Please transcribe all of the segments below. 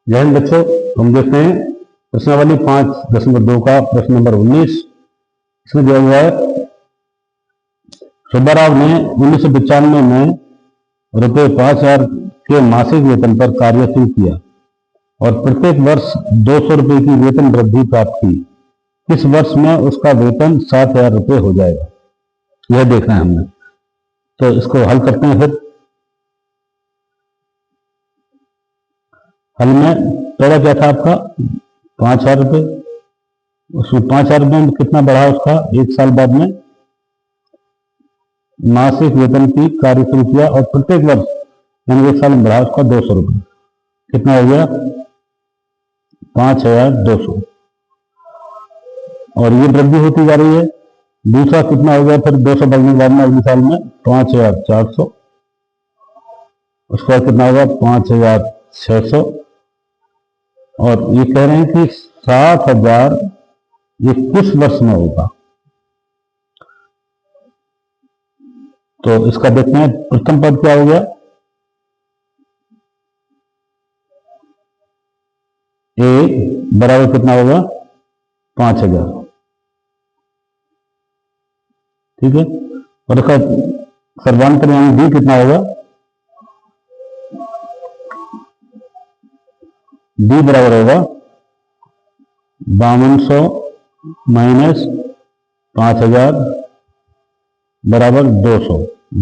जय हिंद बच्चों, हम देखते हैं प्रश्नावली 5.2 का प्रश्न नंबर 19। इसमें दिया हुआ है, सुब्बाराव ने 1995 में रुपये 5,000 के मासिक वेतन पर कार्य शुरू किया और प्रत्येक वर्ष 200 रुपये की वेतन वृद्धि प्राप्त की। किस वर्ष में उसका वेतन 7,000 रुपये हो जाएगा, यह देखना है हमने। तो इसको हल करते हैं। फिर हल में पहला क्या था आपका 5,000 रुपये, उसमें 5,000 रुपये में कितना बढ़ा उसका एक साल बाद में मासिक वेतन की कार्य शुरू किया और प्रत्येक वर्ष यानी एक साल में बढ़ा उसका 200 रुपये, कितना हो गया 5,200। और ये वृद्धि होती जा रही है। दूसरा कितना हो गया फिर 200 बढ़ने के बाद में अगले साल में 5,400, उसके बाद कितना होगा 5,600। और ये कह रहे हैं कि 7,000 ये किस वर्ष में होगा। तो इसका देखते हैं, प्रथम पद क्या हो गया ए बराबर कितना होगा 5,000, ठीक है। और इसका सर्वांतर यानी डी कितना होगा, डी बराबर होगा 5200 माइनस 5,000 बराबर 200।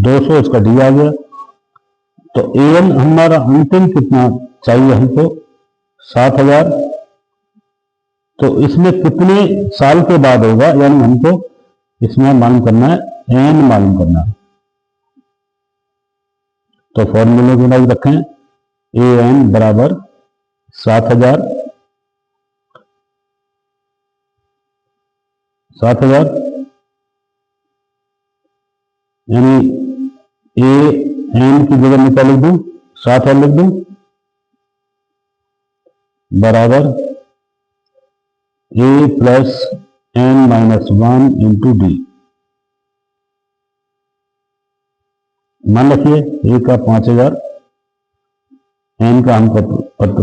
200 इसका डी आ गया। तो एन हमारा अंतिम कितना चाहिए हमको 7,000। तो इसमें कितने साल के बाद होगा, यानी हमको इसमें मालूम करना है, एन मालूम करना है। तो फॉर्मूले को लाइक रखें, ए एन बराबर 7,000 यानी ए एन की जगह में क्या लिख दूं 7,000 लिख दूं बराबर A plus N minus 1 into D. मान रखिए ए का 5,000, एन का हमको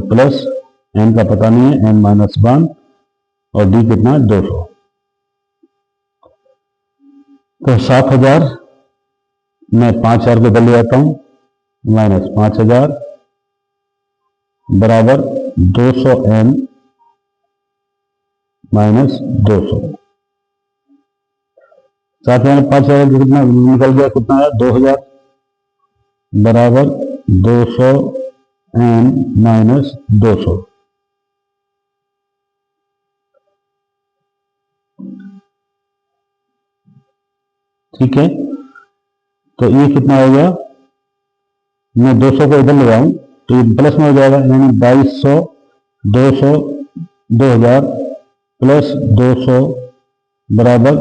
प्लस एन का पता नहीं है, एन माइनस 1 और डी कितना 200। तो 7,000 मैं 5,000 को बदल जाता हूं, माइनस 5,000 बराबर 200 एन माइनस 200। 7,000 5,000 कितना निकल गया, कितना है 2,000 बराबर 200 एन माइनस 200। ठीक है। तो ये कितना हो गया, मैं 200 को इधर लगाऊं तो ये प्लस में हो जाएगा, यानी 2200 200 2000 प्लस 200 बराबर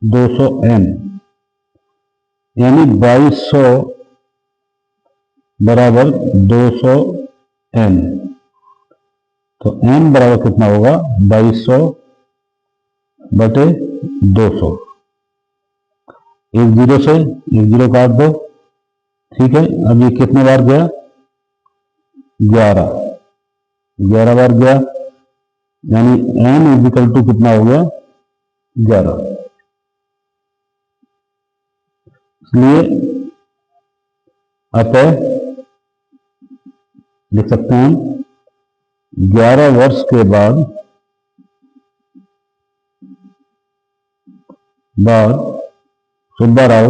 200 एन, यानी 2200 बराबर 200 एन। तो एन बराबर कितना होगा 2200 बटे 200। एक जीरो से एक जीरो काट दो, ठीक है। अब ये कितने बार गया 11 बार गया, यानी एन इजिकल टू कितना हो गया 11। इसलिए अतः लिख सकते हैं 11 वर्ष के बाद सुब्बाराव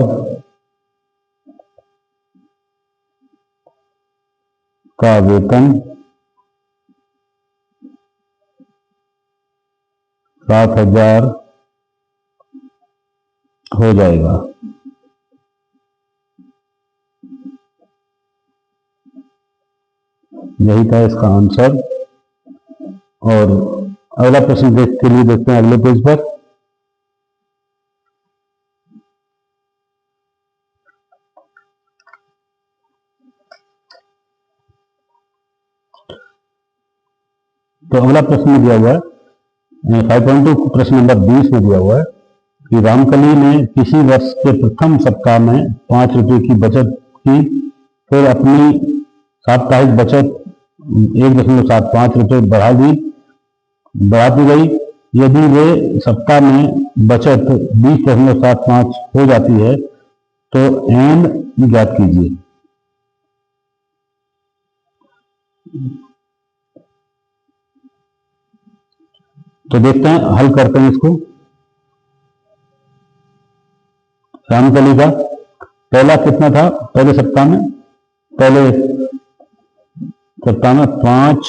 का वेतन 7,000 हो जाएगा। यही था इसका आंसर। और अगला प्रश्न के लिए देखते हैं अगले पेज पर। तो अगला प्रश्न दिया हुआ है 5.2 प्रश्न नंबर 20 में दिया हुआ है कि रामकली ने किसी वर्ष के प्रथम सप्ताह में 5 रुपये की बचत की, फिर अपनी साप्ताहिक बचत 1.75 रुपये बढ़ाती गई। यदि वे सप्ताह में बचत 20.75 हो जाती है तो एन ज्ञात कीजिए। तो देखते हैं, हल करते हैं इसको। रामकली का पहला कितना था पहले सप्ताह में? पहले सप्ताह में 5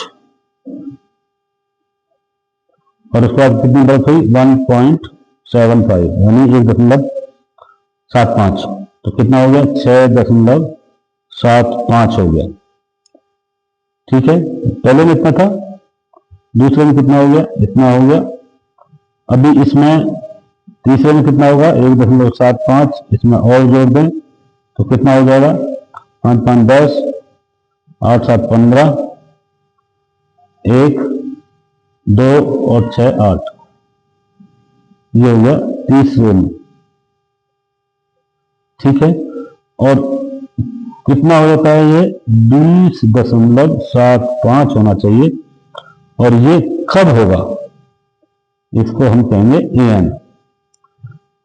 और उसके बाद कितनी बढ़त हुई? 1.75 यानी 1.75। तो कितना हो गया? 6.75 हो गया। ठीक है, पहले में इतना था, दूसरे में कितना हो गया? इतना हो गया। अभी इसमें तीसरे में कितना होगा? 1.75। इसमें और जोड़ दें तो कितना हो जाएगा? 5 5 10, 8 7 15, 1 2 और 6 8। ये हो गया तीसरे में। ठीक है, और कितना हो जाता है? ये 20.75 होना चाहिए। और ये कब होगा? इसको हम कहेंगे ए एन।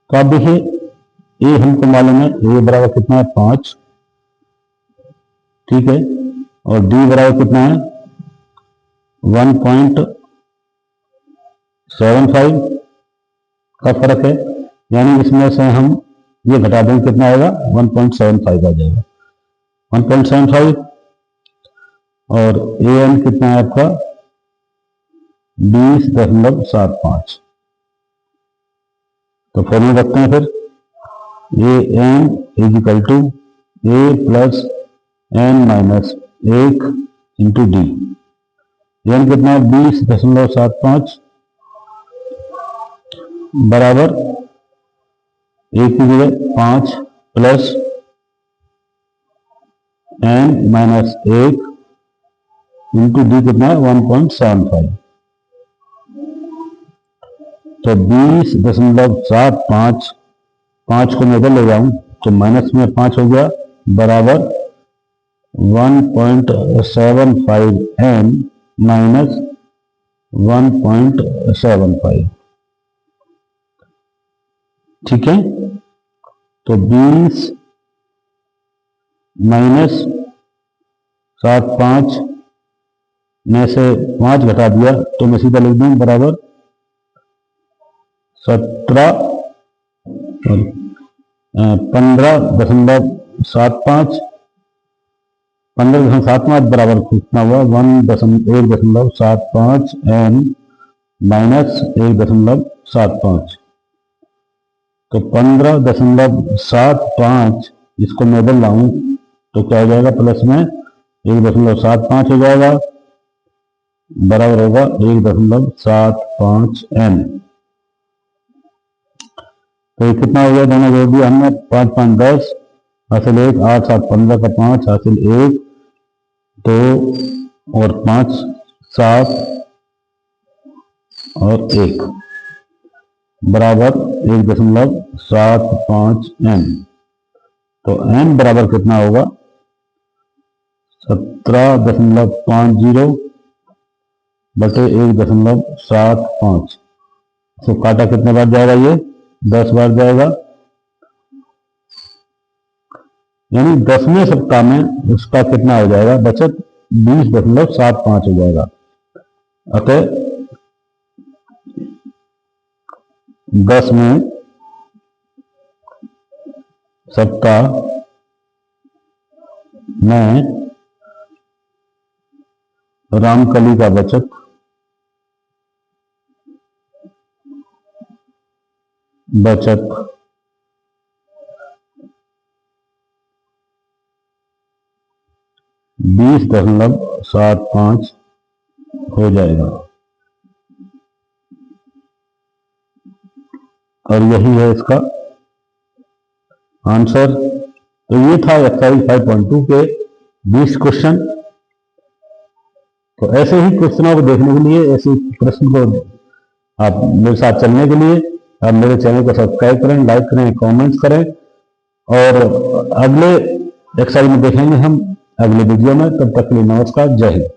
तो आप देखिए, ए हमको मालूम है, ए बराबर कितना है? 5। ठीक है, और डी बराबर कितना है? 1.75 का फर्क है। यानी इसमें से हम ये घटा देंगे, कितना आएगा? 1.75 आ जाएगा। 1.75 और ए एन कितना है आपका? 20.75। तो फॉर्मूला रखते हैं फिर, A N is equal to A plus N minus 1 into D. N कितना है? 20.75 बराबर 1 की जगह 5 plus N minus 1 into D कितना है? 1.75। तो 20.75, 5 को मैं इधर ले जाऊं तो माइनस में 5 हो गया, बराबर 1.75 एन माइनस 1.75। ठीक है, तो 20 माइनस 75 में से 5 घटा दिया तो मैं सीधा लिख दूं बराबर 15.75। 15.75 बराबर कितना हुआ? 1.75 एन माइनस 1.75। तो 15.75 इसको मैं इधर लाऊं तो क्या हो जाएगा? प्लस में 1.75 हो जाएगा, बराबर होगा 1.75 एन। तो ये कितना हो गया? दोनों जोड़ दिया हमने, 5 5 10, हासिल 1, 8 7 15 का 5, हासिल 1 2 और 5 7 और 1 बराबर 1.75 एन। तो एन बराबर कितना होगा? 17.50 बटे 1.75। तो काटा कितने बार जाएगा? ये 10 बार जाएगा। यानी 10वें सप्ताह में उसका कितना हो जाएगा? बचत 20.75 हो जाएगा। अतः 10वें सप्ताह में रामकली का बचत 20.75 हो जाएगा। और यही है इसका आंसर। तो ये था एक्सरसाइज 5.2 के 20 क्वेश्चन। तो ऐसे ही क्वेश्चनों को देखने के लिए, ऐसे प्रश्न को आप मेरे साथ चलने के लिए आप मेरे चैनल को सब्सक्राइब करें, लाइक करें, कमेंट्स करें। और अगले एक्सरसाइज में देखेंगे हम अगले वीडियो में। तब तक के लिए नमस्कार, जय हिंद।